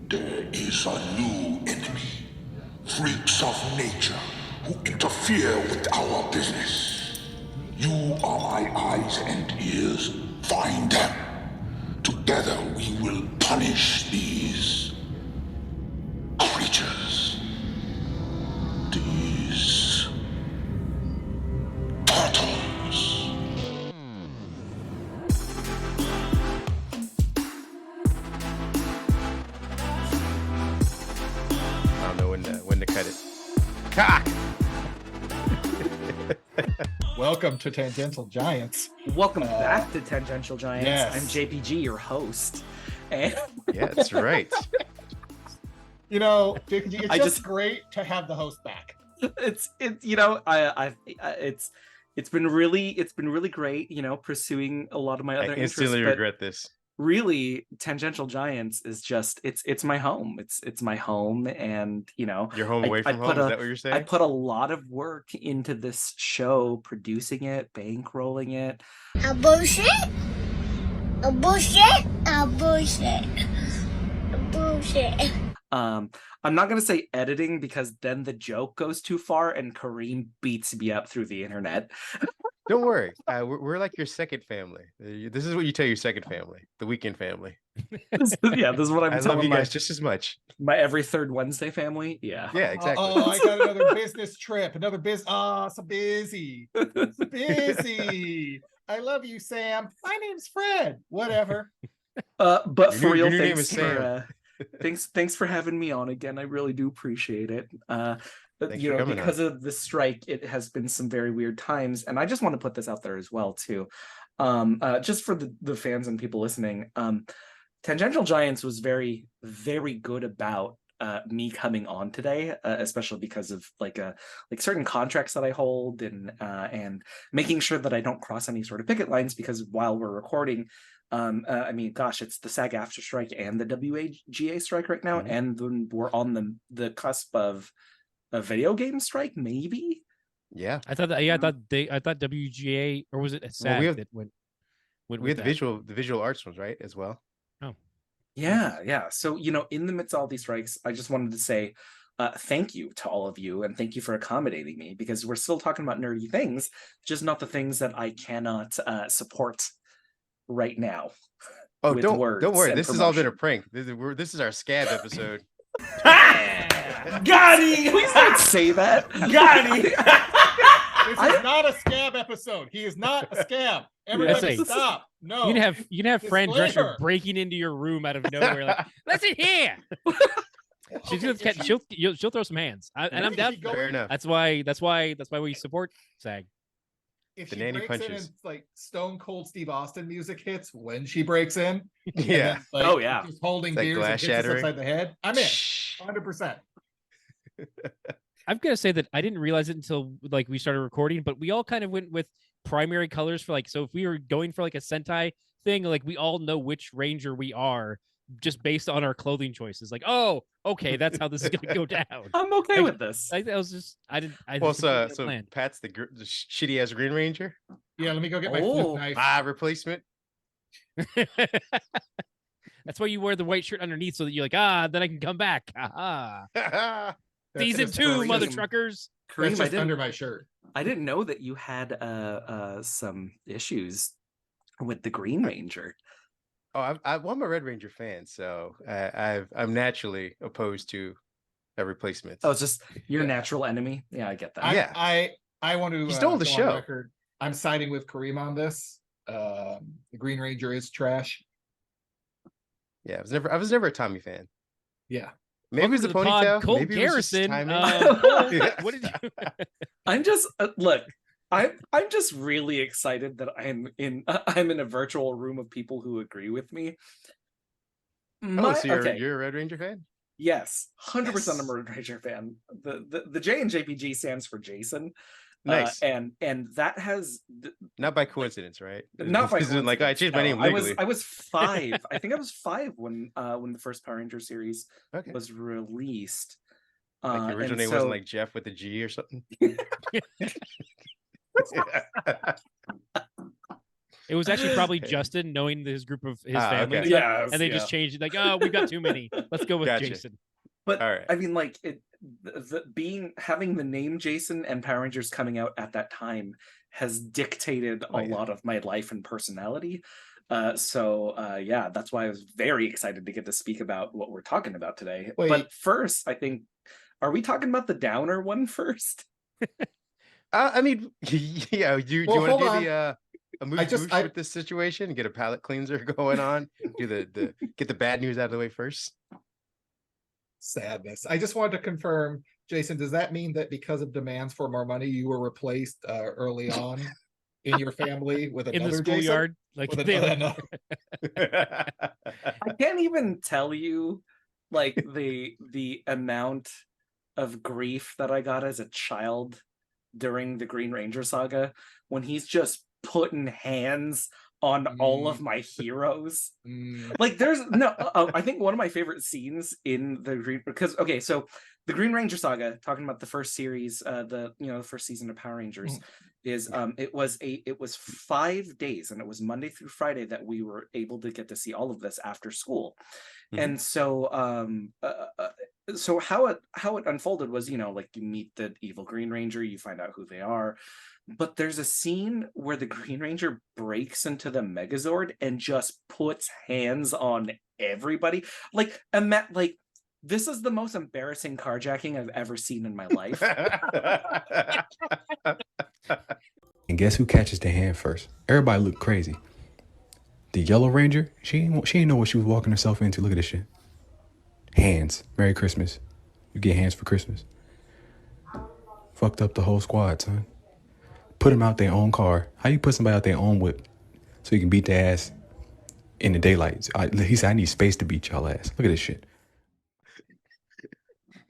There is a new enemy. Freaks of nature who interfere with our business. You are my eyes and ears. Find them. Together we will punish these creatures. These turtles. I don't know when to cut it. Cock! Welcome to Tangential Giants. Welcome back to Tangential Giants. yes. I'm JPG, your host. And Yeah, that's right. You know, JPG, it's I just just- great to have the host back. it's been really great, pursuing a lot of my I other interests. instantly But regret this. really, Tangential Giants is just it's my home. It's my home, and You're home I- away I from put home? Is a- that what you're I saying? put a lot of work into this show, producing it, bankrolling it. A bullshit? A bullshit? A bullshit? A bullshit? I'm not gonna say editing because then the joke goes too far and Kareem beats me up through the internet. Don't worry. We're like your second family. This is what you tell your second family, the weekend family. Yeah, this is what I'm I love telling you guys just as much. my every third Wednesday family. Yeah. Yeah, exactly. Oh, I got another business trip. Another business. Oh, so busy. Busy. I love you, Sam. My name's Fred. Whatever. But Your for new- real, your new name thanks is for thanks for having me on again. I really do appreciate it. But Thanks for coming on. because of the strike, it has been some very weird times, and I just want to put this out there as well too. Just for the fans and people listening, Tangential Giants was very, very good about me coming on today, especially because of like certain contracts that I hold and making sure that I don't cross any sort of picket lines, because while we're recording, I mean, gosh, it's the SAG-AFTRA strike and the WGA strike right now, Mhm. and then we're on the cusp of a video game strike, maybe. Yeah. I thought WGA, or was it a SAG we have- that went We with have that? the visual arts ones, right? As well. Yeah. So, in the midst of all these strikes, I just wanted to say thank you to all of you, and thank you for accommodating me, because we're still talking about nerdy things, just not the things that I cannot support right now. Oh, With don't words worry. and This has all been a promotion. prank. This is our scab episode. Got it. Please don't say that. Got it. This is not a scab episode. He is not a scab. Everybody That's a- stop. No. You can have Fran Drescher Disclaimer. breaking into your room out of nowhere, like, let's eat here. She's Okay, gonna she'll throw some hands, and I'm If down. she for it. Fair enough. That's why we support SAG. If The she nanny breaks in punches. and like Stone Cold Steve Austin music hits when she breaks in. and Yeah. then, like, Oh, yeah. Just holding It's like beers glass and hits us shattering. upside the head. I'm in. Shh. 100%. I'm gonna say that I didn't realize it until like we started recording, but we all kind of went with primary colors for like, so if we were going for like a Sentai thing, like we all know which Ranger we are just based on our clothing choices. Like, oh, okay, that's how this is gonna go down. I'm okay Like, with this. I was just I Well, just completely so unplanned. Pat's the shitty ass Green Ranger. Yeah, let me go get my Oh. flip knife. Replacement. That's why you wear the white shirt underneath, so that you're like, then I can come back. That's Season just 2, Kareem. mother truckers. Kareem, That's I just didn't, under my shirt. I didn't know that you had some issues with the Green Ranger. I'm a Red Ranger fan, so I'm naturally opposed to a replacement. Oh, it's just your Yeah. natural enemy. Yeah, I get that. Yeah. I want to He stole the go on show. record. I'm siding with Kareem on this. The Green Ranger is trash. Yeah, I was never a Tommy fan. Yeah. Maybe it was the Welcome to pod, ponytail. Colt Maybe it was just Garrison. timing. Cole, Yeah. what did you? I'm just look. I'm just really excited that I'm in a virtual room of people who agree with me. So Okay. you're a Red Ranger fan? Yes, 100%. I'm Yes. a Red Ranger fan. The J in JPG stands for Jason. Nice. And that has Not by coincidence, right? not by This isn't like I coincidence, changed my no. name legally. I was 5. I think I was 5 when the first Power Ranger series Okay. was released. Like your original and name so- wasn't like Jeff with a G or something. It was actually probably Justin knowing his group of his family, okay. and stuff, Yes, and they just changed it. Like, oh, we've got too many. Let's go with Gotcha. Jason. But All right. I mean, like having the name Jason and Power Rangers coming out at that time has dictated Oh, a yeah. lot of my life and personality. Yeah, that's why I was very excited to get to speak about what we're talking about today. Wait. But first, I think, are we talking about the downer one first? I mean, yeah. Do you Well, want to hold do on. a moose boosh with this situation? Get a palate cleanser going on. Do get the bad news out of the way first. Sadness. I just wanted to confirm, Jason, does that mean that because of demands for more money, you were replaced early on in your family with In the another Jason? schoolyard, like With they, another- I can't even tell you like the amount of grief that I got as a child during the Green Ranger saga when he's just putting hands on all of my heroes. Like there's no I think one of my favorite scenes in the Green, because okay, so the Green Ranger saga, talking about the first series, the first season of Power Rangers, is it was 5 days, and it was Monday through Friday that we were able to get to see all of this after school. And so so how it unfolded was, like you meet the evil Green Ranger, you find out who they are, but there's a scene where the Green Ranger breaks into the Megazord and just puts hands on everybody. Like this is the most embarrassing carjacking I've ever seen in my life. And guess who catches the hand first? Everybody look crazy. The Yellow Ranger, she ain't know what she was walking herself into. Look at this shit. Hands. Merry Christmas. You get hands for Christmas. Fucked up the whole squad, son. Put them out their own car. How you put somebody out their own whip so you can beat their ass in the daylight? He said, I need space to beat y'all ass. Look at this shit.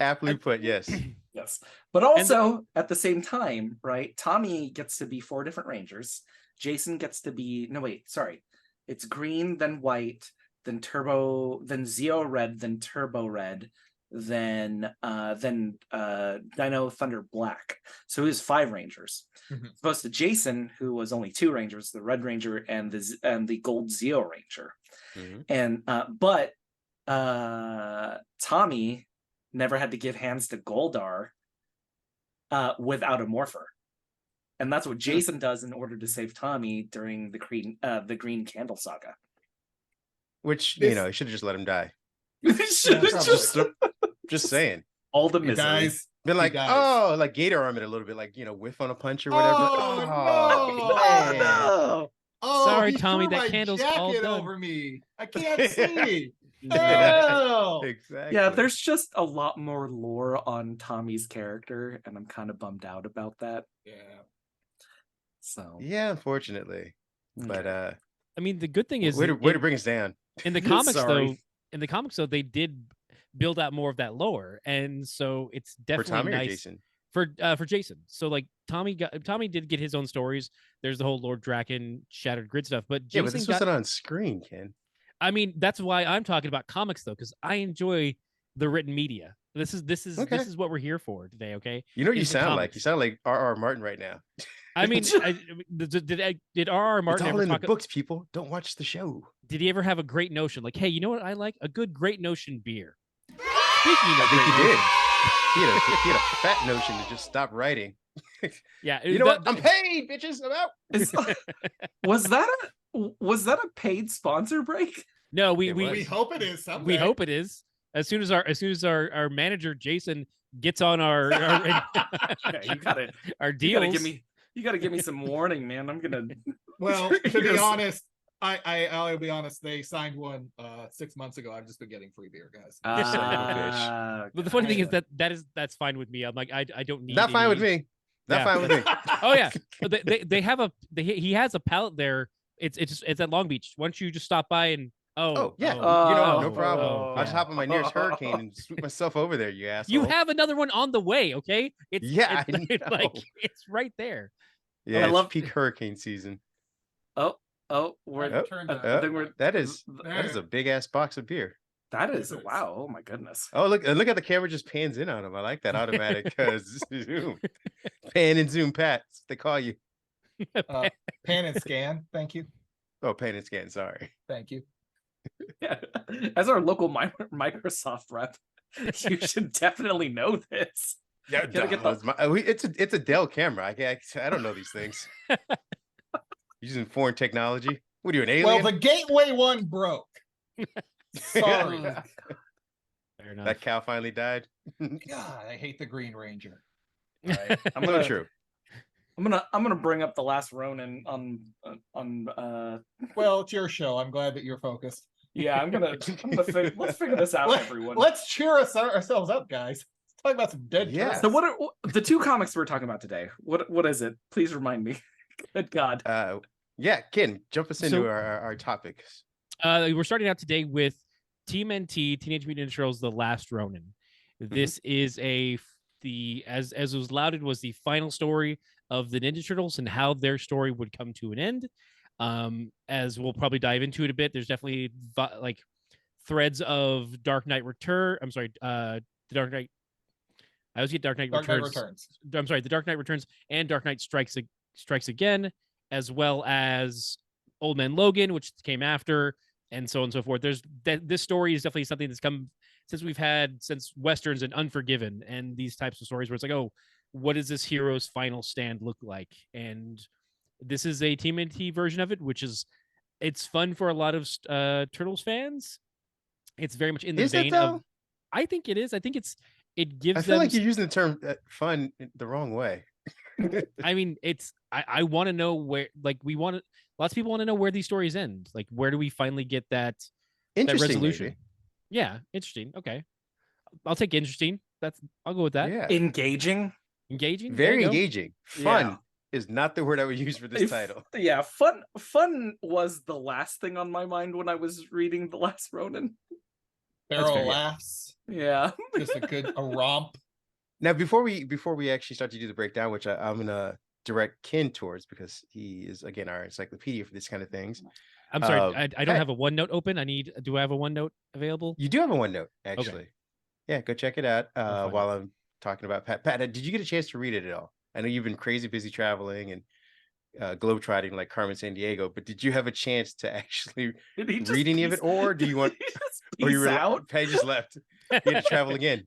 Aptly put, yes. Yes. But also, at the same time, right, Tommy gets to be 4 different Rangers. Jason gets to be, no, wait, sorry. It's green, then white, then turbo, then Zeo red, then turbo red, then Dino Thunder black. So he was 5 Rangers. Opposed to Jason, who was only 2 Rangers, the Red Ranger and the Gold Zeo Ranger. And but Tommy never had to give hands to Goldar without a morpher. And that's what Jason does in order to save Tommy during the Green Candle saga. Which, you should have just let him die. Just saying. All the He misery. dies. Been like, He dies. oh, like Gator arm it a little bit, like, whiff on a punch or whatever. Oh, man. no. Oh, Sorry, he Tommy, threw that my candle's all jacket done. over me. I can't see. Yeah. Oh. Exactly. Yeah, there's just a lot more lore on Tommy's character, and I'm kind of bummed out about that. Yeah. So Yeah, unfortunately. But I mean, the good thing is way to bring us down. in the comics Sorry. though, they did build out more of that lore, and so it's For definitely Tommy or nice Jason? for Jason. So like Tommy did get his own stories. There's the whole Lord Draken Shattered Grid stuff, but Yeah, Jason but this got, wasn't on screen, Ken. I mean, that's why I'm talking about comics though, because I enjoy the written media. This is Okay. this is what we're here for today. Okay. You know what you Is the sound like? comics. You sound like R.R. Martin right now. I mean, did R.R. It's Martin all ever in the talk? books, people. Don't watch the show. Did he ever have a great notion? Like, hey, you know what I like? A good Great Notion beer. Speaking of I think Great he did. Notions, He had a fat notion to just stop writing. yeah, You know what? I'm paid, bitches. I'm out. was that a paid sponsor break? No, It was. We hope it is someday. we hope it is. As soon as our manager Jason gets on our Yeah, you gotta deals, you gotta give me some warning, man. I'm gonna Well, to be Yes. honest, I'll be honest. They signed one 6 months ago. I've just been getting free beer, guys. But the funny thing is that's fine with me. I'm like, I don't need. Not fine with any- me. Not Yeah. fine with me. Oh yeah, they have he has a pallet there. It's at Long Beach. Once you just stop by and Oh, yeah. Oh, no problem. oh, I'll just yeah. hop on my nearest hurricane and swoop myself over there, you asshole. You have another one on the way. Okay, Yeah, I it's know. like it's right there. Yeah, I it's love- peak hurricane season. we're I've turned uh, that. I think we're That is a big ass box of beer. that is Yes. wow. Oh my goodness. Oh, look at the camera just pans in on him. I like that automatic zoom. Pan and zoom, Pat. They call you. Pan and scan. Thank you. Oh, paint and scan. Sorry. Thank you. Yeah. As our local Microsoft rep, you should definitely know this. Yeah, You gotta get the- it's a Dell camera. I don't know these things. Using foreign technology. What are you, an alien? Well, the gateway one broke. Sorry. Yeah. Fair enough. That cow finally died. God, I hate the Green Ranger. Right. I'm So gonna true. I'm gonna bring up the Last Ronin on Well, it's your show. I'm glad that you're focused. yeah, let's figure this out, everyone. Let's cheer ourselves up, guys. Let's talk about some dead Yeah. turtles. So what are the two comics we're talking about today? What is it? Please remind me. Good God. Yeah, Ken, jump us into So- our topics. We're starting out today with TMNT, Teenage Mutant Ninja Turtles: The Last Ronin. This is as was lauded, was the final story of the Ninja Turtles and how their story would come to an end. As we'll probably dive into it a bit, there's definitely like threads of Dark Knight Return. I'm sorry, the Dark Knight. I always get Dark Knight Returns. I'm sorry, the Dark Knight Returns and Dark Knight Strikes Again, as well as Old Man Logan, which came after, and so on and so forth. This story is definitely something that's come since Westerns and Unforgiven and these types of stories where it's like, oh, what does this hero's final stand look like? And this is a TMNT version of it, which it's fun for a lot of Turtles fans. It's very much in the Is it, vein though? of. I think it is. I think it gives I feel them. like you're using the term fun the wrong way. I mean, I want to know where, like, lots of people want to know where these stories end. Like, where do we finally get that Interesting resolution? maybe. Yeah, interesting. Okay, I'll take interesting. I'll go with that. Yeah. Engaging. Engaging, there Very you go. engaging. Fun Yeah. is not the word I would use for this title. Yeah, fun was the last thing on my mind when I was reading The Last Ronin. Barrel fair. laughs. Yeah. Just a romp. Now, before we actually start to do the breakdown, which I'm gonna direct Ken towards because he is again our encyclopedia for these kind of things. I'm sorry, I don't hey. have a OneNote open. Do I have a OneNote available? You do have a OneNote, actually. Yeah, go check it out find while I'm talking about Pat. Pat, did you get a chance to read it at all? I know you've been crazy busy traveling and globetrotting like Carmen Sandiego, but did you have a chance to actually Did he just read any of it, or do you want? Did he just Or you peace were out? pages left? You had to travel again.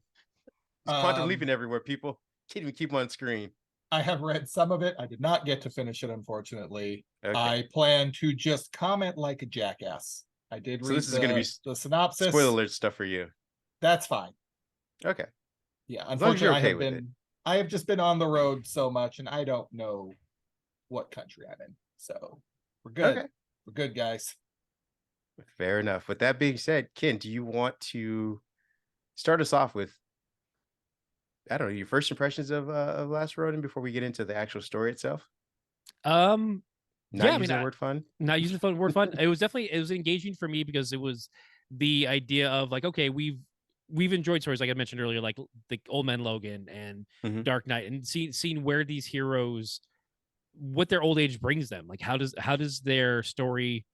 It's quantum Um, leaping everywhere, people. Can't even keep them on screen. I have read some of it. I did not get to finish it, unfortunately. Okay. I plan to just comment like a jackass. I did So read this is gonna be the synopsis. Spoiler alert stuff for you. That's fine. Okay. Yeah, long as you're unfortunately, okay with it. I have just been on the road so much, and I don't know what country I'm in. So we're good. Okay. We're good, guys. Fair enough. With that being said, Ken, do you want to start us off with, I don't know, your first impressions of Last Ronin before we get into the actual story itself? Not Not I mean, using the word fun. not using the word fun. It was engaging for me because it was the idea of like, okay, we've enjoyed stories like I mentioned earlier, like the Old Man Logan and Mhm. Dark Knight, and seeing where these heroes, what their old age brings them. Like, how does their story,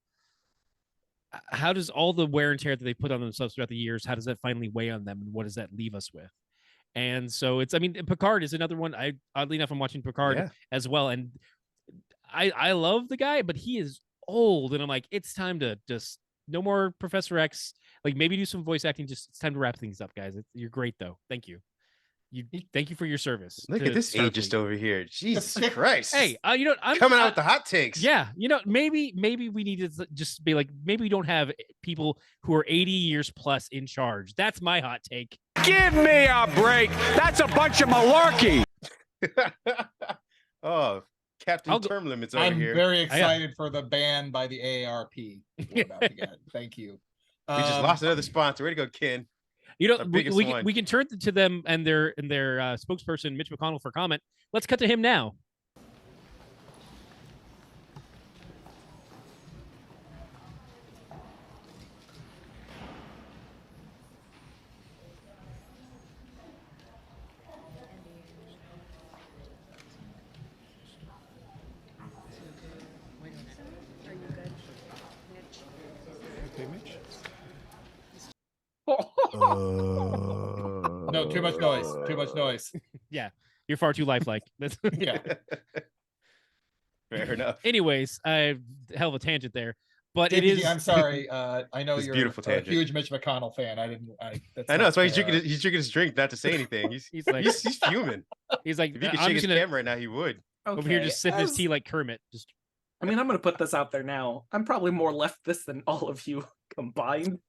how does all the wear and tear that they put on themselves throughout the years, how does that finally weigh on them, and what does that leave us with? And so I mean, Picard is another one. Oddly enough, I'm watching Picard Yeah. as well, and I love the guy, but he is old, and I'm like, it's time to just no more Professor X. Like, maybe do some voice acting. Just it's time to wrap things up, guys. You're great, though. Thank you. Thank you for your service. Look to at this Starfleet. ageist over here. Jesus Christ. Hey, you know, I'm coming out with the hot takes. Yeah, you know, maybe we need to just be like, maybe we don't have people who are 80 years plus in charge. That's my hot take. Give me a break. That's a bunch of malarkey. Oh, Captain I'll go- Term Limits over I'm here. very excited for the ban by the AARP. We're about to get. Thank you. We just lost another sponsor. Way to go, Ken. You know, Our we, biggest we, one. we can turn to them and their spokesperson Mitch McConnell for comment. Let's cut to him now. No, too much noise. Too much noise. Yeah, you're far too lifelike. That's- Yeah. Fair enough. Anyways, hell of a tangent there. but it JPG, is. I'm sorry. I know It's you're beautiful a tangent. huge Mitch McConnell fan. I didn't. That's I know not that's why fair. he's drinking his drink, not to say anything. He's like, he's fuming. he's like, If he could I'm shake just his gonna camera right now, he would. over here just sip his tea like Kermit. Just I mean, I'm going to put this out there now. I'm probably more leftist than all of you combined.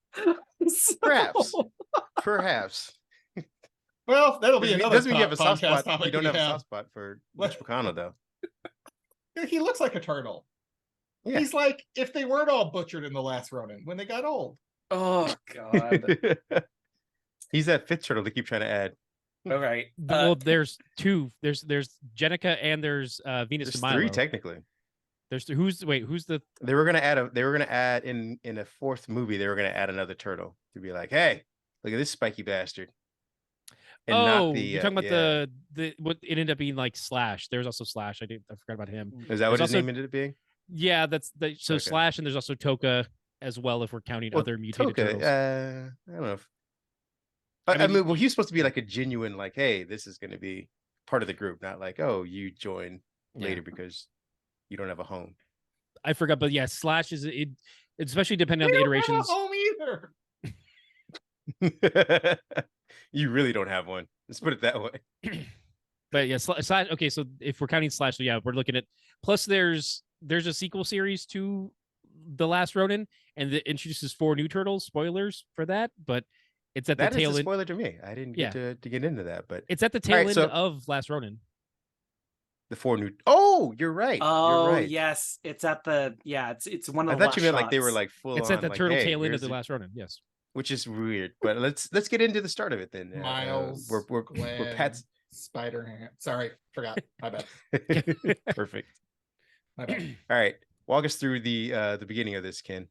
So- Perhaps. Well, that'll be It another doesn't mean you have a soft podcast spot. topic You don't we have a have. soft spot for Mitch McConnell, though. He looks like a turtle. Yeah. He's like if they weren't all butchered in The Last Ronin when they got old. Oh, God. He's that fifth turtle they keep trying to add. All right. well, there's two. There's Jenica and there's Venus There's de Milo. three technically. There's who's the They were gonna add in a fourth movie. They were gonna add another turtle to be like, hey, look at this spiky bastard. And not the, you're talking about yeah. the what it ended up being like Slash. There's also Slash. I forgot about him. Is that There's what his also- name ended up being? Yeah, that's so Okay. Slash, and there's also Toka as well if we're counting other mutated Toka, turtles. I don't know. I mean, well, he's supposed to be like a genuine, like, hey, this is going to be part of the group, not like, oh, you join later because you don't have a home. I forgot, but yeah, Slash is it, especially depending on We the don't have a iterations. home either. You really don't have one. Let's put it that way. But yeah, Slash. Okay, so if we're counting Slash, so yeah, we're looking at. Plus, there's a sequel series to The Last Ronin, and it introduces 4 new turtles. Spoilers for that, but it's at the That is tail a end. spoiler to me. I didn't get to get into that, but It's at the tail right, end so- of Last Ronin. the 4 new. Oh, you're right. Oh, you're right. yes. It's at the, it's one of I the thought you last meant like they were shots. like full It's on. at the like, turtle hey, tail end here's of The Last Ronin. Yes. which is weird. But let's get into the start of it then. Miles, we're Glenn, Pat's Spider-Man. Sorry, forgot. My bad. perfect. My bad. All right, walk us through the beginning of this, Ken.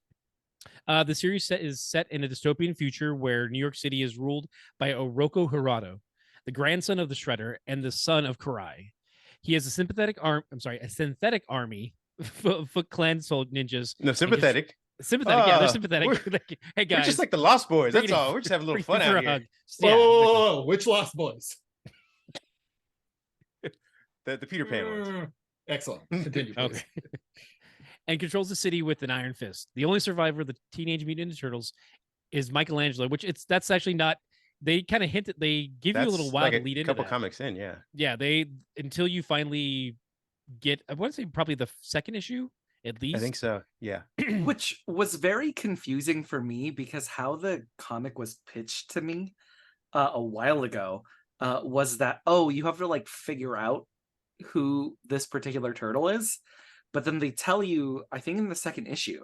The series is set in a dystopian future where New York City is ruled by Oroko Hirado, the grandson of the Shredder and the son of Karai. He has a synthetic army, Foot Clan sold ninjas. No, sympathetic. Sympathetic, yeah, they're Ah, sympathetic. Hey We're guys, just like the Lost Boys. That's bring it- all. We're just having a little bring fun it for out a here. hug. Whoa, Yeah, whoa, whoa, whoa, which Lost Boys? The Peter Pan ones. Excellent. Continue, please. Okay. And controls the city with an iron fist. The only survivor of the Teenage Mutant Ninja Turtles is Michelangelo, which that's actually not. They kind of hint that they give you a little That's while like to a lead into couple that. comics in, yeah. Yeah, they until you finally get. I want to say probably the second issue at least. I think so. Yeah. Which was very confusing for me because how the comic was pitched to me a while ago was that, oh, you have to like figure out who this particular turtle is, but then they tell you, I think in the second issue.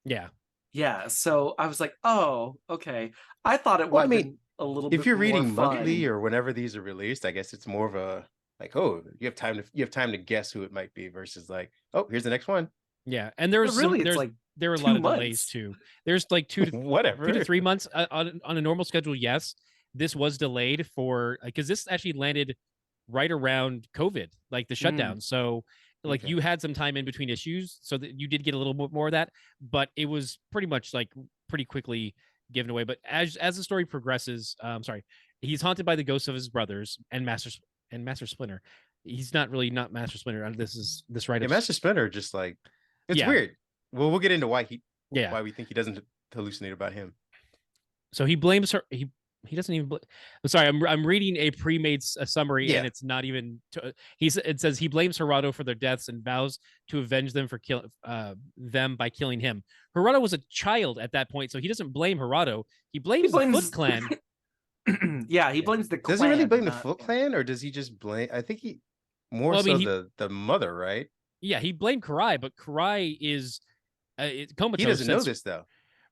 Yeah, So I was like, oh, okay. I thought it Well, would I have mean, been a little bit If you're reading more monthly fun. or whenever these are released, I guess it's more of a like, oh, you have time to guess who it might be versus like, oh, here's the next one. yeah, and there But was really, some, it's like there were a 2 lot of delays months. too. There's like 2 to Whatever. 2 to 3 months on a normal schedule. Yes, this was delayed for because this actually landed right around COVID, like the shutdown. So like Okay. you had some time in between issues, so that you did get a little bit more of that, but it was pretty much like pretty quickly given away. But as the story progresses, he's haunted by the ghosts of his brothers and Master Splinter. He's not Master Splinter. This right. Yeah, Master Splinter just like it's Yeah. weird. Well, we'll get into why Yeah. why we think he doesn't hallucinate about him. So he blames her. He doesn't even. I'm sorry. I'm reading a pre-made summary, Yeah. and it's not even. It says he blames Hirado for their deaths and vows to avenge them for them by killing him. Hirado was a child at that point, so he doesn't blame Hirado. He blames the blames- Foot Clan. Yeah, he blames the Does he really clan, blame the not- Foot Clan or does he just blame? I think he more Well, I mean, the mother, right? Yeah, he blamed Karai, but Karai is comatose. He doesn't know since- this though.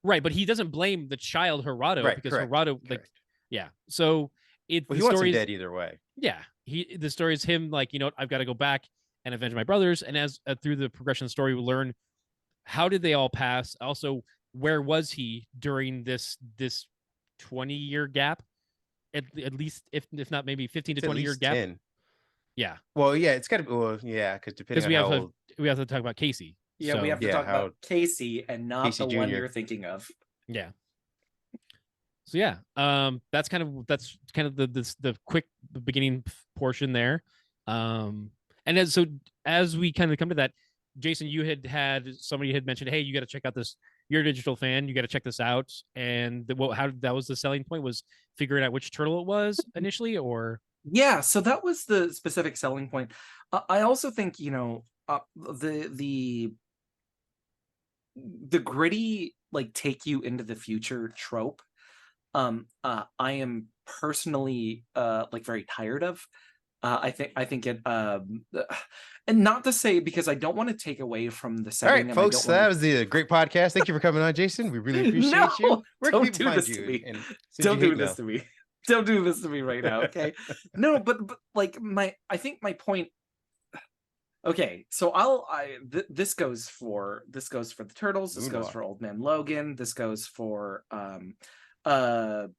right? But he doesn't blame the child Hirado Right, because correct, Hirado, like, correct. yeah. So it Well, the he wants him story is- dead either way. yeah, the story is him like, I've got to go back and avenge my brothers, and as through the progression of the story we learn how did they all pass, also where was he during this 20-year gap, at least if not maybe 15 to It's at 20-year least gap. 10. Yeah, Well, yeah, it's got to be. Well, yeah, because depending because on how old. we have to talk about Casey. Yeah, we So, have to yeah, talk how- about Casey and not Casey the one Jr.. you're thinking of. yeah. So yeah, that's kind of the quick beginning portion there, and as we kind of come to that, Jason, you had somebody had mentioned, hey, you got to check out this. You're a digital fan. You got to check this out. And how that was the selling point, was figuring out which turtle it was initially, or Yeah, so that was the specific selling point. I also think, the gritty, like, take you into the future trope, I am personally like very tired of. I think it and not to say, because I don't want to take away from the All setting, right, and folks, I don't that want was the great podcast. Thank you for coming on, Jason. We really appreciate you. No, Where can don't people do find this to you? me. And send Don't you do hate this mail? to me. Don't do this to me right now, okay? No, but like, I think my point. Okay, so this goes for the Turtles. This goes Moonwalk. for Old Man Logan. This goes for the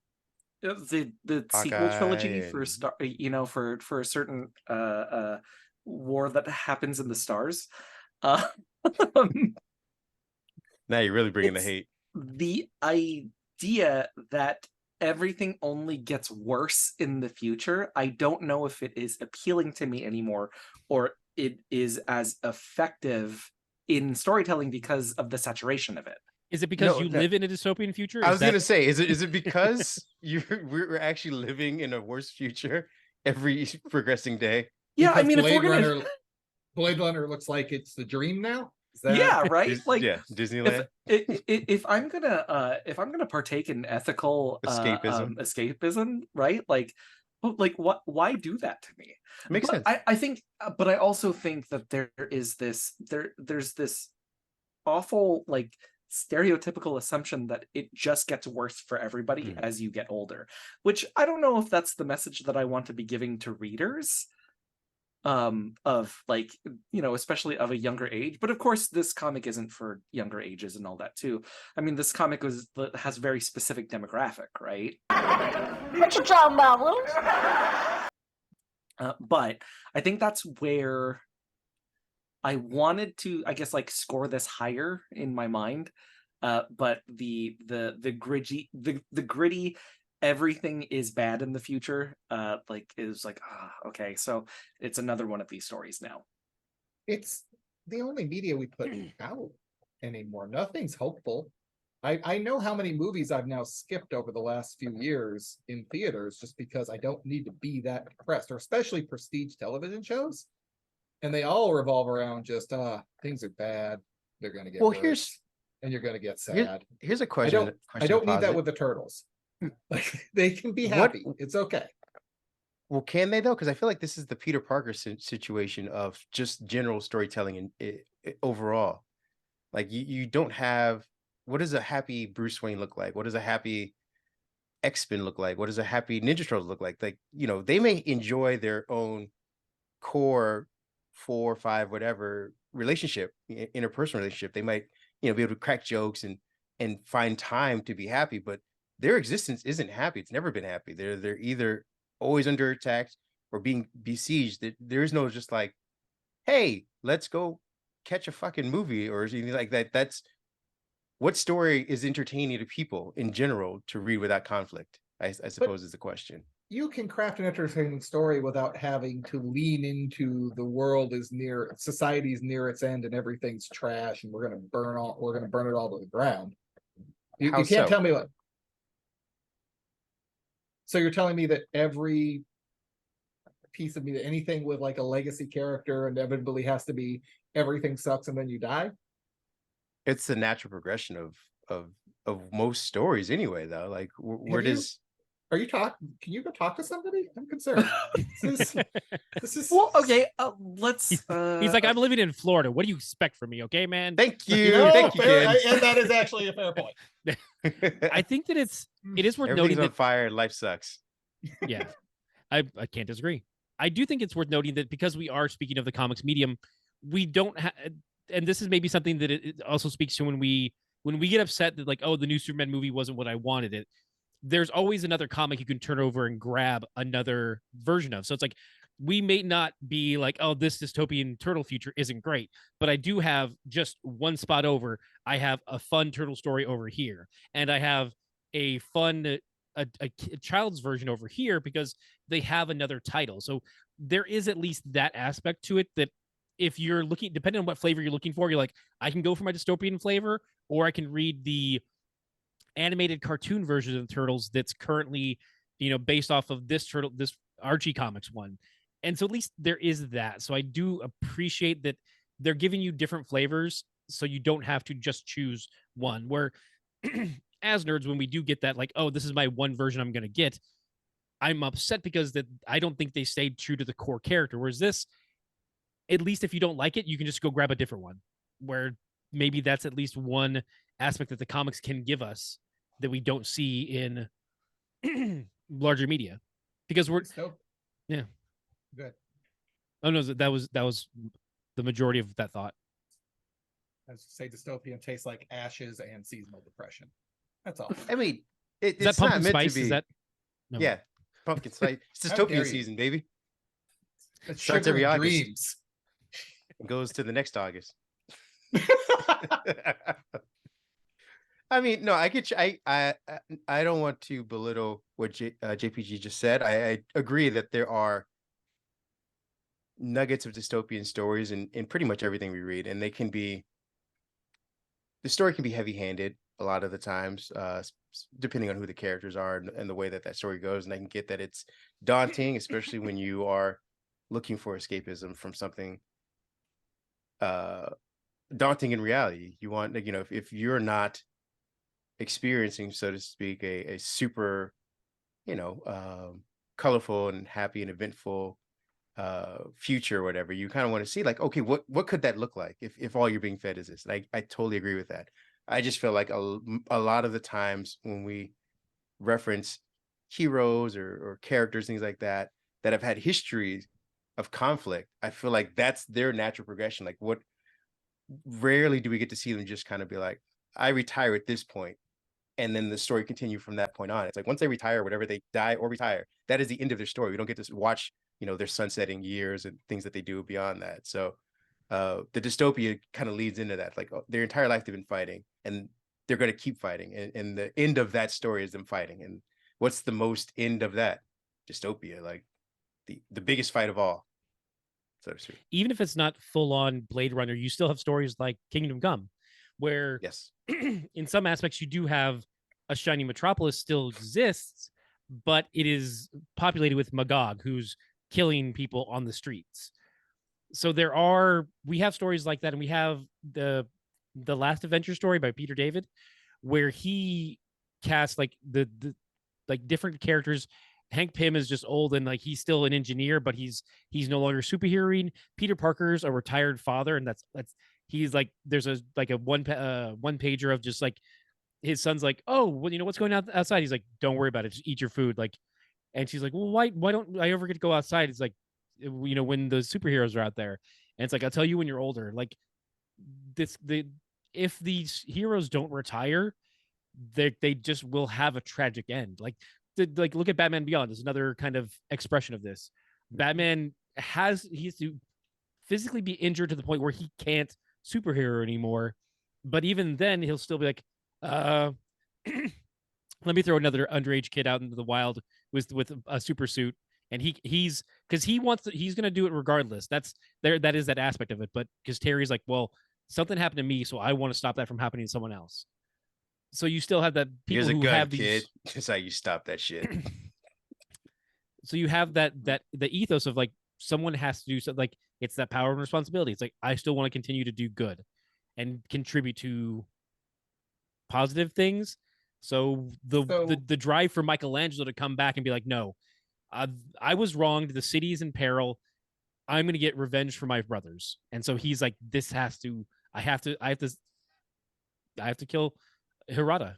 sequel trilogy Hawkeye for and- Star, for a certain war that happens in the stars. Uh, Now you're really bringing the It's- hate. the idea that everything only gets worse in the future, I don't know if it is appealing to me anymore, or it is as effective in storytelling because of the saturation of it. is it because No, you no. live in a dystopian future? I Is was that- gonna say, is it because we're actually living in a worse future every progressing day? Yeah, I Because mean, if we're gonna, Blade Runner looks like it's the dream now. Is that yeah, right, like, Yeah, Disneyland. if I'm gonna partake in ethical Escapism. escapism, right? Like, what? Why do that to me? Makes But sense. I think, but I also think that there's this awful, like, stereotypical assumption that it just gets worse for everybody Mhm. as you get older, which I don't know if that's the message that I want to be giving to readers, of, like, especially of a younger age. But of course, this comic isn't for younger ages and all that too. I mean, this comic has very specific demographic, right? What you talking about, Luke? But I think that's where I wanted to, I guess, like, score this higher in my mind. But the gritty, everything is bad in the future, like, is like, okay, so it's another one of these stories now. it's the only media we put out anymore. Nothing's hopeful. I know how many movies I've now skipped over the last few years in theaters just because I don't need to be that depressed, or especially prestige television shows. And they all revolve around just things are bad, they're gonna get Well, worse, and you're gonna get sad. Here's a I question. don't need that with the turtles. Like, they can be What- happy. It's okay. Well, can they though? Because I feel like this is the Peter Parker situation of just general storytelling and overall. Like you don't have, what does a happy Bruce Wayne look like? What does a happy X-Men look like? What does a happy Ninja Turtles look like? Like, they may enjoy their own core 4, 5, whatever relationship, interpersonal relationship. They might, be able to crack jokes and find time to be happy, but their existence isn't happy. It's never been happy. They're either always under attack or being besieged. There is no just like, hey, let's go catch a fucking movie or anything like that. That's what story is entertaining to people in general to read without conflict, I suppose is the question. You can craft an entertaining story without having to lean into the world is near, society's near its end and everything's trash and we're gonna burn it all to the ground. You How can't so? tell me what. So you're telling me that every piece of media, anything with like a legacy character, inevitably has to be everything sucks and then you die? It's the natural progression of most stories anyway, though. Like where you- does Are you talking? Can you go talk to somebody? I'm concerned. This is Well, okay, let's. He's like, I'm living in Florida. What do you expect from me? Okay, man. thank you, No, thank you, fair, kid. and that is actually a fair point. I think that it is worth Everything's noting on that, fire. Life sucks. yeah, I can't disagree. I do think it's worth noting that because we are speaking of the comics medium, we don't have, and this is maybe something that it also speaks to when we get upset that, like, oh, the new Superman movie wasn't what I wanted it. There's always another comic you can turn over and grab another version of. So it's like, we may not be like, oh, this dystopian turtle future isn't great, but I do have just one spot over. I have a fun turtle story over here, and I have a fun a child's version over here because they have another title. So there is at least that aspect to it that if you're looking, depending on what flavor you're looking for, you're like, I can go for my dystopian flavor, or I can read the animated cartoon version of the Turtles that's currently, based off of this Archie Comics one. And so at least there is that. So I do appreciate that they're giving you different flavors, so you don't have to just choose one. Where as nerds, when we do get that, like, oh, this is my one version I'm going to get, I'm upset because that I don't think they stayed true to the core character. Whereas this, at least if you don't like it, you can just go grab a different one, where maybe that's at least one aspect that the comics can give us that we don't see in larger media, because we're yeah. Good. Oh no, that was the majority of that thought. I was say dystopian tastes like ashes and seasonal depression. That's all. I mean, Is it's that pumpkin not meant spice? to be. Is that no. Yeah, pumpkin spice. It's How dare dystopian you. season, baby. It's Starts sugar every and August. dreams. It goes to the next August. I mean, no, I get you. I don't want to belittle what JPG just said. I agree that there are nuggets of dystopian stories in pretty much everything we read, and the story can be heavy-handed a lot of the times, depending on who the characters are and the way that story goes. And I can get that it's daunting, especially when you are looking for escapism from something daunting in reality. You want, if you're not experiencing, so to speak, a super, colorful and happy and eventful future or whatever, you kind of want to see, like, okay, what could that look like if all you're being fed is this? And I totally agree with that. I just feel like a lot of the times when we reference heroes or characters, things like that have had histories of conflict, I feel like that's their natural progression. Like, what rarely do we get to see them just kind of be like, I retire at this point, and then the story continue from that point on. It's like once they retire, whatever, they die or retire, that is the end of their story. We don't get to watch, their sunsetting years and things that they do beyond that. So the dystopia kind of leads into that. Like, their entire life they've been fighting, and they're going to keep fighting. And the end of that story is them fighting. And what's the most end of that? Dystopia, like the biggest fight of all. So to speak. Even if it's not full on Blade Runner, you still have stories like Kingdom Come, where yes, in some aspects you do have a shiny metropolis still exists, but it is populated with Magog, who's killing people on the streets. So we have stories like that, and we have the Last Adventure story by Peter David, where he casts like the like different characters. Hank Pym is just old and like he's still an engineer, but he's no longer superheroing. Peter Parker's a retired father, and that's he's like, there's a one pager of just like his son's like, oh, well, what's going on outside? He's like, don't worry about it, just eat your food. Like, and she's like, well, why don't I ever get to go outside? It's like, when the superheroes are out there. And it's like, I'll tell you when you're older. Like, if these heroes don't retire, they just will have a tragic end. Like look at Batman Beyond is another kind of expression of this. Batman he has to physically be injured to the point where he can't superhero anymore, but even then he'll still be like, let me throw another underage kid out into the wild with a super suit, and he's because he wants to, he's gonna do it regardless. That is that aspect of it. But because Terry's like, well, something happened to me, so I want to stop that from happening to someone else. So you still have that people who have these. Kid. That's how you stop that shit. So you have that the ethos of like someone has to do something. Like, it's that power and responsibility. It's like, I still want to continue to do good and contribute to positive things. So the drive for Michelangelo to come back and be like, no, I was wronged. The city is in peril. I'm going to get revenge for my brothers. And so he's like, I have to kill Hirata.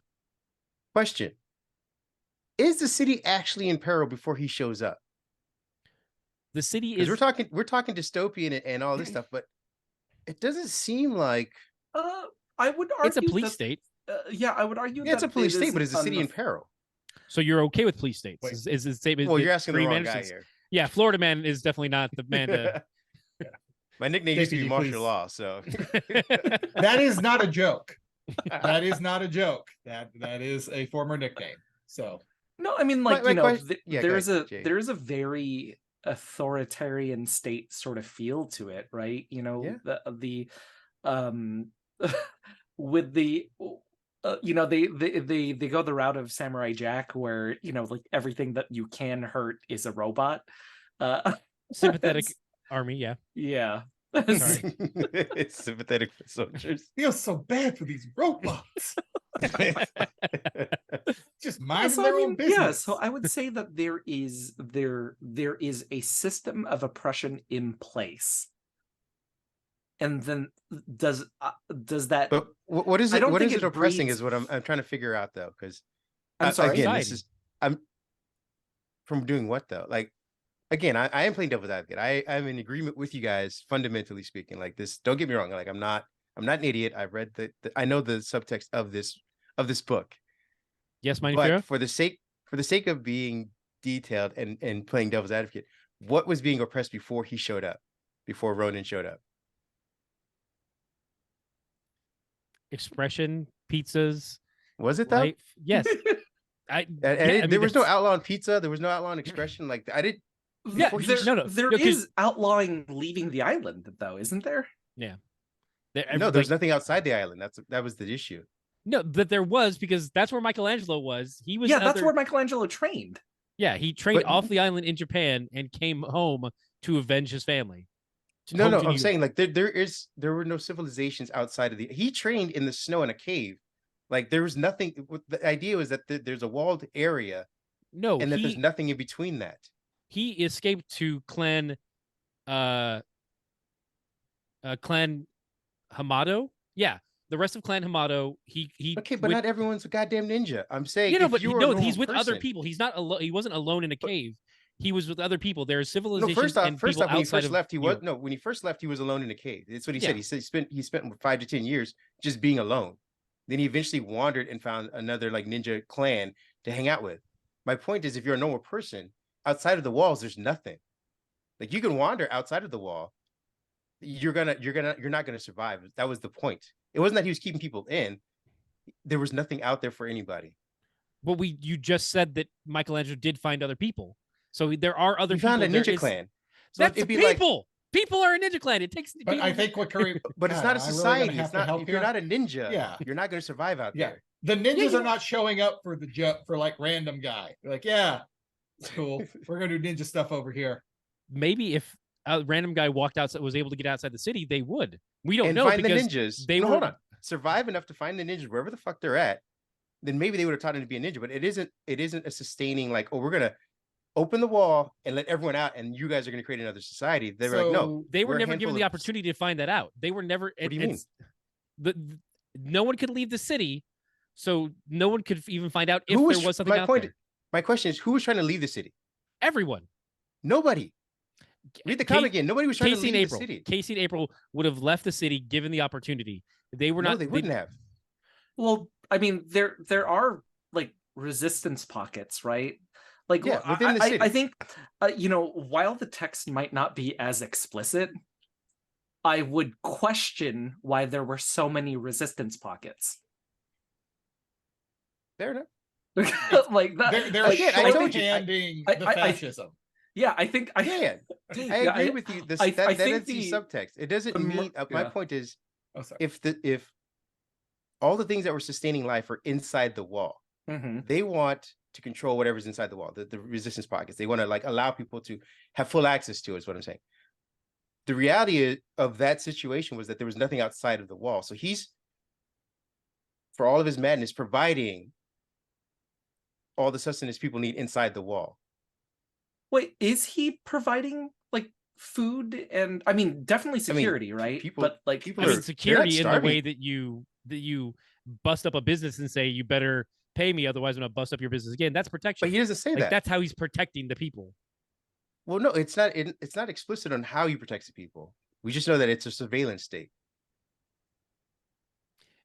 Question: is the city actually in peril before he shows up? The city is. We're talking dystopian and all this stuff, but it doesn't seem like. I would argue it's a police state. Yeah, I would argue. Yeah, it's a police state, but is the city in peril? So you're okay with police states? Is the statement? Well, you're asking the wrong guy here. Yeah, Florida man is definitely not the man to. My nickname used to be martial law, so that is not a joke. That is not a joke. That is a former nickname. So no, I mean, like, there is a very authoritarian state sort of feel to it, right? You know, Yeah. the with the you know, they go the route of Samurai Jack, where, you know, like everything that you can hurt is a robot. Sympathetic army, yeah. Yeah. Sorry. It's sympathetic for soldiers. Feels so bad for these robots. Just minding So, their I own mean, business. yeah, so I would say that there is a system of oppression in place. And then does that, But what is I it? don't What think is it it oppressing? breeds- Is what I'm trying to figure out though, because I'm sorry. again, Society. I'm from doing what though? Like again, I am playing devil's advocate. I'm in agreement with you guys, fundamentally speaking. Like this, don't get me wrong. Like I'm not an idiot. I've read I know the subtext of this book. Yes, But Manifero? for the sake of being detailed and playing devil's advocate, what was being oppressed before he showed up, before Ronin showed up? Expression, pizzas, Was it though? life. Yes. There was no that's- outlaw on pizza. There was no outlaw on expression. Like I did. Yeah, before he there, sh- no, no. there No, 'cause- is outlawing leaving the island, though, isn't there? No, there's nothing outside the island. That was the issue. No, that there was, because that's where Michelangelo was. He was Yeah, that's where Michelangelo trained. Yeah, he trained But- off the island in Japan and came home to avenge his family. No, Home no, to I'm New- saying like there were no civilizations outside of the. He trained in the snow in a cave. Like there was nothing. The idea was that there's a walled area No, and that there's nothing in between that. he escaped to clan clan Hamato. Yeah, the rest of clan Hamato. He Okay, but not everyone's a goddamn ninja. I'm saying You know, if but you were a normal he's with other person- people. He's not alone. He wasn't alone in a cave. He was with other people. There's No, civilizations first off, and people when he outside first of left, he was Europe. no. When he first left, he was alone in a cave. That's what he Yeah. said. He said he spent 5 to 10 years just being alone. Then he eventually wandered and found another like ninja clan to hang out with. My point is, if you're a normal person outside of the walls, there's nothing. Like you can wander outside of the wall. You're not gonna survive. That was the point. It wasn't that he was keeping people in. There was nothing out there for anybody. But you just said that Michelangelo did find other people. So there are other He people. found a There ninja is- clan. So That's it'd be people. People are a ninja clan. It takes. But I people- think what Kareem, but it's God, not a am I really gonna society. have It's to not. help If you're here? not a ninja, Yeah. you're not going to survive out Yeah. there. The ninjas you are not showing up for for like random guy. They're like, yeah, it's cool. We're gonna do ninja stuff over here. Maybe if a random guy walked outside, was able to get outside the city, they would. We don't And know find the because ninjas. they No, were. hold on. Survive enough to find the ninjas wherever the fuck they're at. Then maybe they would have taught him to be a ninja. But it isn't a sustaining like, oh, we're gonna open the wall and let everyone out, and you guys are gonna create another society. They were like, no, They were we're a never given handful the of- opportunity to find that out. They were never. What do you mean? No one could leave the city, so no one could even find out if Who there was something my out point? there. My question is, who was trying to leave the city? Everyone. Nobody. Read the Ca- comic again. Nobody was trying Casey to and leave April. the city. Casey and April would have left the city given the opportunity. They were No, not. they wouldn't have. Well, I mean, there are like resistance pockets, right? Like, Yeah, within the I city. think, you know, while the text might not be as explicit, I would question why there were so many resistance pockets. Fair enough. Like that. They're like, Again, I told you, shorthanding I- the I- fascism. yeah, I think I Yeah, I Yeah, agree with you. This I that think is the the- subtext. It doesn't the mer- mean. My yeah. point is, Oh, sorry. if all the things that were sustaining life are inside the wall, Mhm. they want to control whatever's inside the wall, the resistance pockets. They want to like allow people to have full access to it, is what I'm saying. The reality of that situation was that there was nothing outside of the wall. So he's, for all of his madness, providing all the sustenance people need inside the wall. Wait, is he providing like food and I mean definitely security, right? people- But like people I are- mean, they're not security in the way starving. that you bust up a business and say you better pay me, otherwise I'm gonna bust up your business again. That's protection. But he doesn't say Like that. that's how he's protecting the people. Well, no, it's not. It's not explicit on how he protects the people. We just know that it's a surveillance state.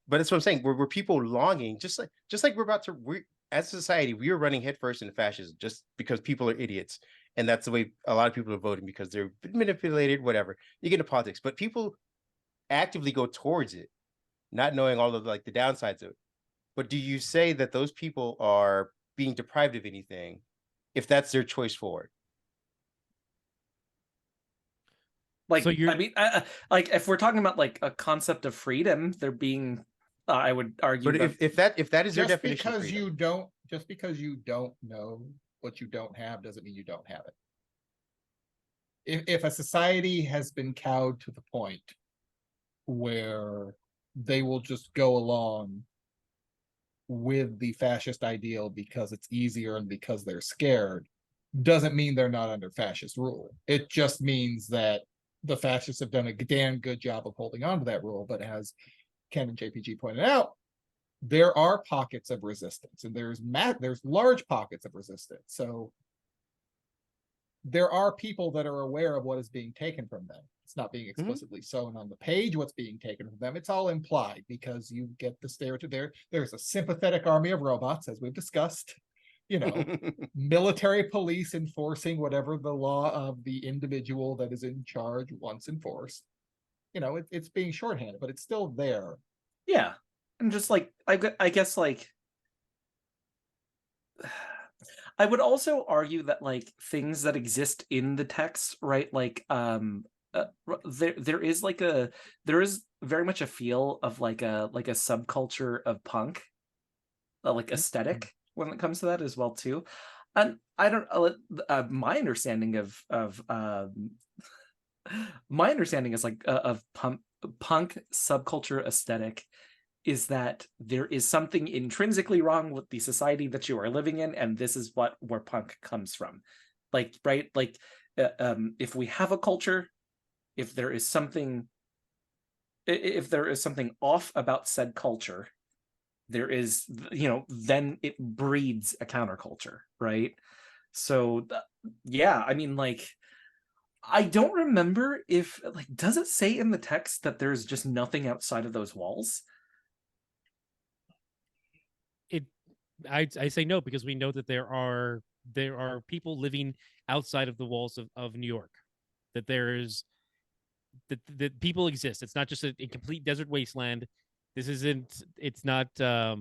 But that's what I'm saying. We're people longing, just like we as a society, we are running headfirst into fascism just because people are idiots, and that's the way a lot of people are voting because they're manipulated. Whatever, you get into politics, but people actively go towards it, not knowing all of like the downsides of it. But do you say that those people are being deprived of anything if that's their choice forward? Like, So you're- I mean, like if we're talking about like a concept of freedom, they're being, I would argue But that if that is their Just definition of because freedom, just because you don't know what you don't have doesn't mean you don't have it. If a society has been cowed to the point where they will just go along with the fascist ideal because it's easier and because they're scared, doesn't mean they're not under fascist rule. It just means that the fascists have done a damn good job of holding on to that rule. But as Ken and JPG pointed out, there are pockets of resistance, and there's large pockets of resistance. So there are people that are aware of what is being taken from them. It's not being explicitly shown on the page what's being taken from them. It's all implied because you get the stereotype there. There's a sympathetic army of robots, as we've discussed. You know, military police enforcing whatever the law of the individual that is in charge wants enforced. You know, it's being shorthanded, but it's still there. yeah, and just like I guess like I would also argue that like things that exist in the text, right? Like there is very much a feel of like a subculture of punk, like aesthetic when it comes to that as well too. And I don't my understanding of my understanding is like of punk subculture aesthetic is that there is something intrinsically wrong with the society that you are living in, and this is where punk comes from. Like, right, like if we have a culture, if there is something off about said culture, there is, you know, then it breeds a counterculture, right? So yeah, I mean, like, I don't remember if, like, does it say in the text that there's just nothing outside of those walls? I say no, because we know that there are people living outside of the walls of New York. That there's that people exist. It's not just a complete desert wasteland. This isn't. It's not. I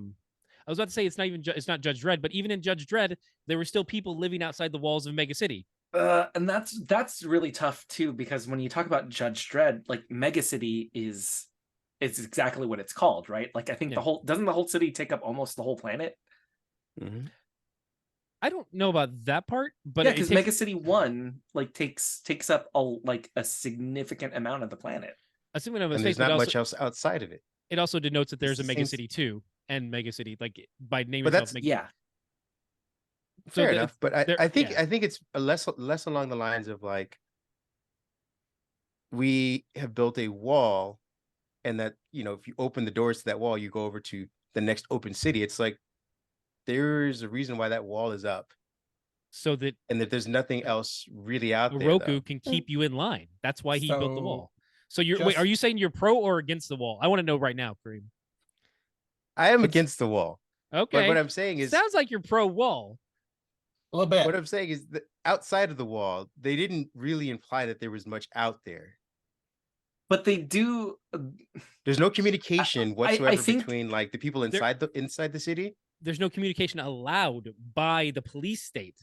was about to say it's not even. It's not Judge Dredd, but even in Judge Dredd, there were still people living outside the walls of Mega City. And that's really tough too, because when you talk about Judge Dredd, like Mega City is exactly what it's called, right? Like I think doesn't the whole city take up almost the whole planet? Mm-hmm. I don't know about that part, but yeah, because Mega City 1 like takes up a significant amount of the planet. Assuming I'm and there's not much else outside of it. It also denotes that there's It's a the Mega same- City 2 and Mega City, like by name But itself. that's- Yeah. Fair enough, but I think yeah. I think it's less along the lines of like we have built a wall, and that, you know, if you open the doors to that wall, you go over to the next open city. It's like there's a reason why that wall is up, so that and that there's nothing else really out there. Roku though. can keep you in line. That's why he built the So, wall. So wait, are you saying you're pro or against the wall? I want to know right now, Kareem. I am against the wall. Okay. But what I'm saying is, sounds like you're pro wall. A little bit. what I'm saying is that outside of the wall, they didn't really imply that there was much out there. But they do. There's no communication whatsoever think between like the people inside the city. There's no communication allowed by the police state.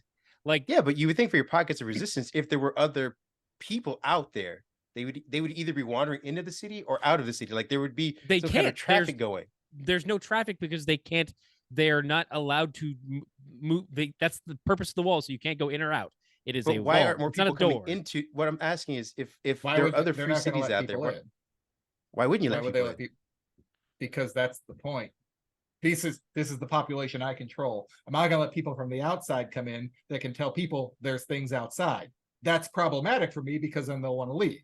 Like, Yeah, but you would think for your pockets of resistance, if there were other people out there, they would either be wandering into the city or out of the city. Like there would be They some kind of can't. traffic going. there's no traffic because they can't. They are not allowed to move. That's the purpose of the wall, so you can't go in or out. It is But a why wall. aren't more It's not people a coming door. into? What I'm asking is, if Why there would are other they're free not gonna cities let out there, people in? why wouldn't you Why let would they people let in? people? Because that's the point. This is the population I control. I'm not gonna let people from the outside come in that can tell people there's things outside. That's problematic for me because then they'll want to leave.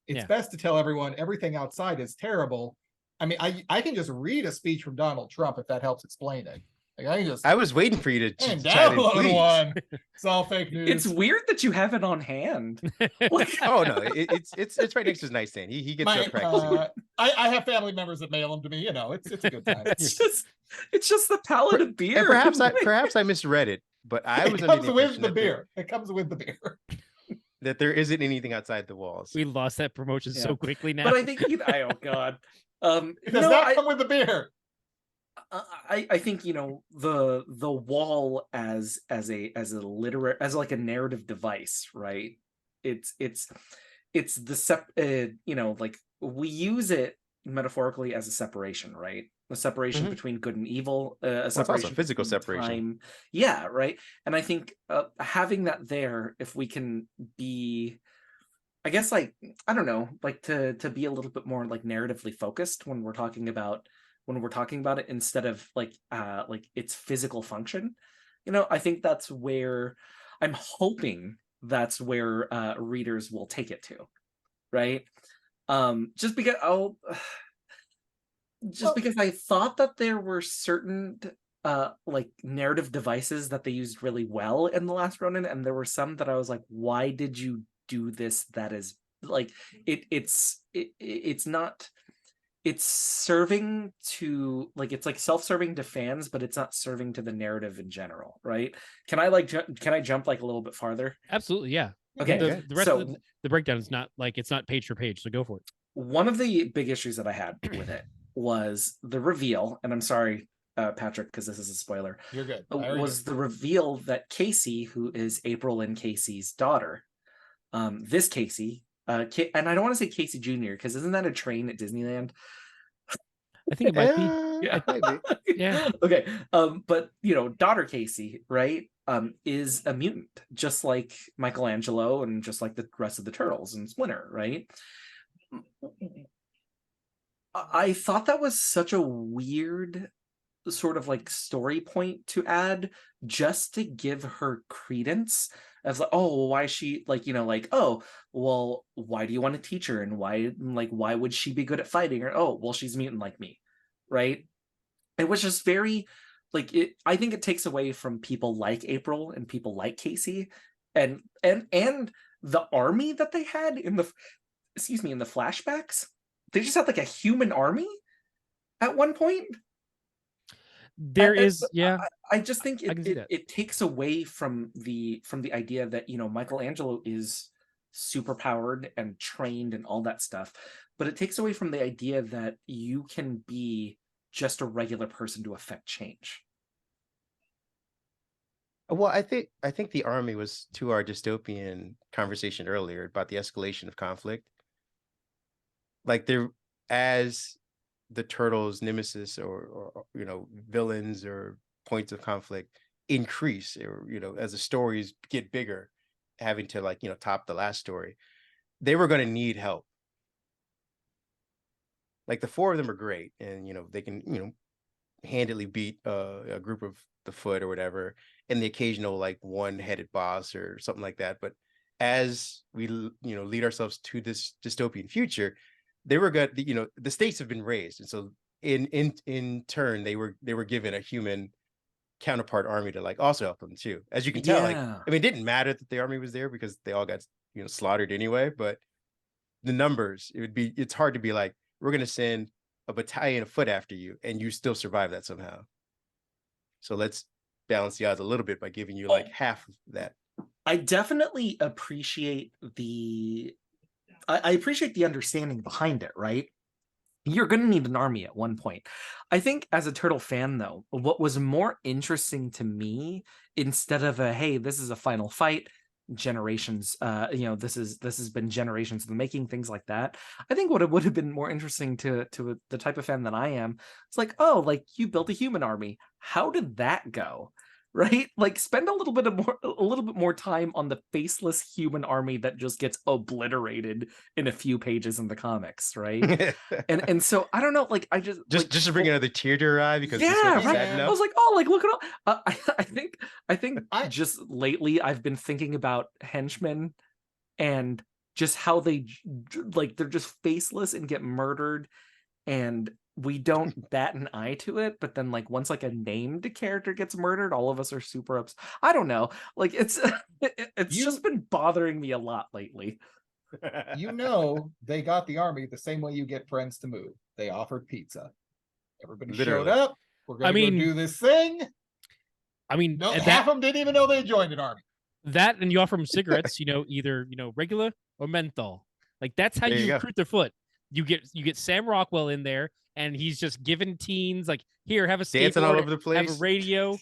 It's Yeah. best to tell everyone everything outside is terrible. I mean, I can just read a speech from Donald Trump if that helps explain it. Like I can just I was waiting for you to and chime in, download please. one. It's all fake news. It's weird that you have it on hand. Oh no, it's right next to his nightstand. He gets up practicing. I have family members that mail them to me. You know, it's a good time. It's just the palette of beer. And perhaps I misread it, but I was It under comes the with impression the that beer. It comes with the beer. that there isn't anything outside the walls. We lost that promotion Yeah. so quickly now. But I think oh god. It does not come with the beer. I think, you know, the wall as a like a narrative device, right? It's it's like we use it metaphorically as a separation, right? A separation between good and evil, a Well, it's also separation physical between separation. time. Yeah, right. And I think having that there, if we can be, I guess, like, I don't know, like to be a little bit more like narratively focused when we're talking about it, instead of like its physical function. I think that's where I'm hoping that's where readers will take it to, right? Just because because I thought that there were certain like narrative devices that they used really well in The Last Ronin, and there were some that I was like, why did you do this? That is like it's not, it's serving to, like, it's like self-serving to fans, but it's not serving to the narrative in general, right? Can I jump like a little bit farther? Absolutely, yeah. Okay, The rest so of the breakdown is not like, it's not page for page, so go for it. one of the big issues that I had with it was the reveal, and I'm sorry, Patrick, because this is a spoiler. You're good. Was the reveal that Casey, who is April and Casey's daughter, this Casey, and I don't want to say Casey Jr. because isn't that a train at Disneyland? I think it might be. Yeah. It might be. Yeah. Okay. But daughter Casey, right? Is a mutant, just like Michelangelo and just like the rest of the turtles and Splinter, right? I thought that was such a weird sort of like story point to add just to give her credence as like, oh, well, why is she like oh, well, why do you want to teach her, and why would she be good at fighting, or oh, well, she's mutant like me, right? It was just very like I think it takes away from people like April and people like Casey and the army that they had in the flashbacks. They just had like a human army at one point. There is, yeah. I just think it takes away from the idea that Michelangelo is super powered and trained and all that stuff, but it takes away from the idea that you can be just a regular person to affect change. Well, I think the army was to our dystopian conversation earlier about the escalation of conflict. Like as the turtles' nemesis or villains or points of conflict increase, or as the stories get bigger, having to top the last story, they were going to need help. Like the four of them are great, and they can handily beat a group of the Foot or whatever, and the occasional like one-headed boss or something like that. But as we lead ourselves to this dystopian future, they were good. The stakes have been raised, and so in turn, they were given a human counterpart army to like also help them too. As you can tell, it didn't matter that the army was there because they all got slaughtered anyway. But the numbers, it's hard to be like, we're gonna send a battalion of Foot after you, and you still survive that somehow. So let's balance the odds a little bit by giving you like half of that. I definitely appreciate I appreciate the understanding behind it, right? You're going to need an army at one point. I think as a Turtle fan, though, what was more interesting to me, instead of hey, this is a final fight, generations, this has been generations in the making, things like that. I think what it would have been more interesting to the type of fan that I am, it's like, oh, like you built a human army. How did that go? Right? Like spend a little bit more time on the faceless human army that just gets obliterated in a few pages in the comics, right? and so I don't know, like I just to bring another tear to your eye, because right. I was like, oh, like look at all. I think just lately I've been thinking about henchmen and just how they like they're just faceless and get murdered, and we don't bat an eye to it, but then like once like a named character gets murdered, all of us are super upset. I don't know, like it's just been bothering me a lot lately. They got the army the same way you get friends to move. They offered pizza. Everybody showed up. We're gonna go do this thing. No, half of them didn't even know they joined an army. That, and you offer them cigarettes, either regular or menthol. Like that's how you recruit their Foot. You get Sam Rockwell in there, and he's just giving teens like, here, have a skateboard, dancing all over the place, have a radio.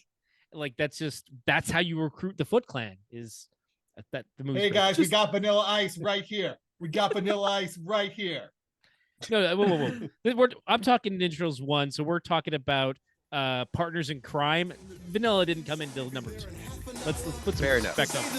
Like that's how you recruit the Foot Clan. Is that the movie? Hey guys, we got Vanilla Ice right here. We got Vanilla Ice right here. No, whoa. I'm talking Ninja 1, so we're talking about Partners in Crime. Vanilla didn't come in until number 2. Let's put some Fair enough. respect on it.